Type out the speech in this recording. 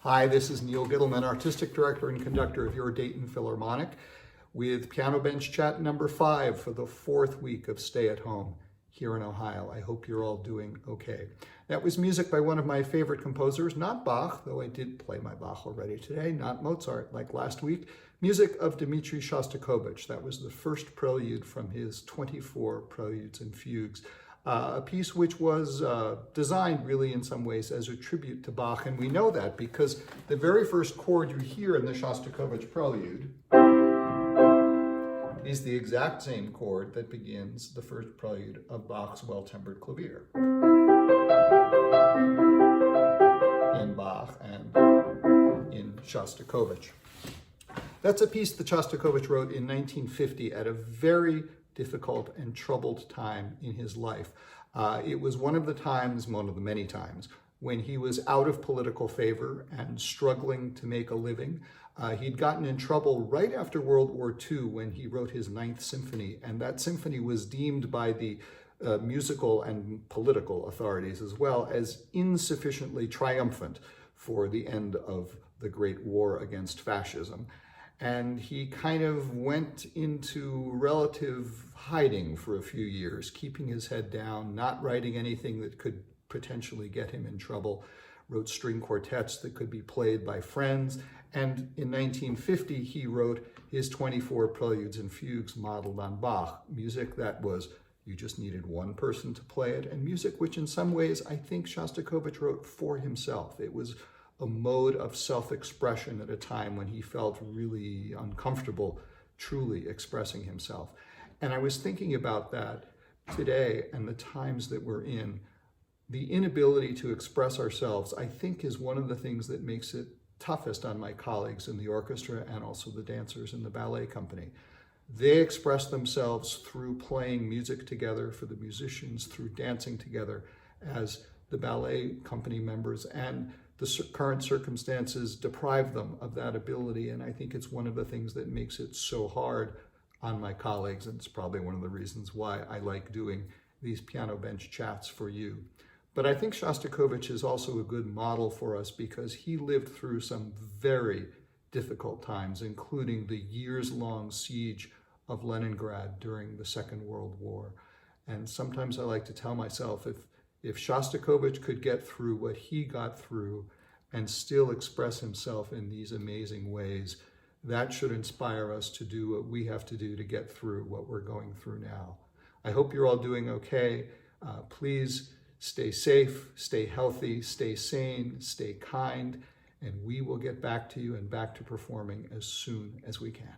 Hi, this is Neal Gittleman, Artistic Director and Conductor of your Dayton Philharmonic, with Piano Bench Chat number 5 for the 4th week of Stay at Home here in Ohio. I hope you're all doing okay. That was music by one of my favorite composers, not Bach, though I did play my Bach already today, not Mozart like last week. Music of Dmitri Shostakovich. That was the first prelude from his 24 preludes and fugues. A piece which was designed really in some ways as a tribute to Bach, and we know that because the very first chord you hear in the Shostakovich prelude is the exact same chord that begins the first prelude of Bach's Well-Tempered Clavier in Bach and in Shostakovich. That's a piece that Shostakovich wrote in 1950 at a very difficult and troubled time in his life. It was one of the many times, when he was out of political favor and struggling to make a living. He'd gotten in trouble right after World War II when he wrote his Ninth Symphony, and that symphony was deemed by the musical and political authorities as well as insufficiently triumphant for the end of the Great War against fascism. And he kind of went into relative hiding for a few years, keeping his head down, not writing anything that could potentially get him in trouble, wrote string quartets that could be played by friends. And in 1950, he wrote his 24 preludes and fugues modeled on Bach, music that was, you just needed one person to play it, and music which in some ways I think Shostakovich wrote for himself. It was a mode of self-expression at a time when he felt really uncomfortable truly expressing himself. And I was thinking about that today and the times that we're in. The inability to express ourselves, I think, is one of the things that makes it toughest on my colleagues in the orchestra and also the dancers in the ballet company. They express themselves through playing music together for the musicians, through dancing together as the ballet company members, and the current circumstances deprive them of that ability. And I think it's one of the things that makes it so hard on my colleagues, and it's probably one of the reasons why I like doing these piano bench chats for you. But I think Shostakovich is also a good model for us because he lived through some very difficult times, including the years-long siege of Leningrad during the Second World War. And sometimes I like to tell myself, if Shostakovich could get through what he got through and still express himself in these amazing ways, that should inspire us to do what we have to do to get through what we're going through now. I hope you're all doing okay. Please stay safe, stay healthy, stay sane, stay kind, and we will get back to you and back to performing as soon as we can.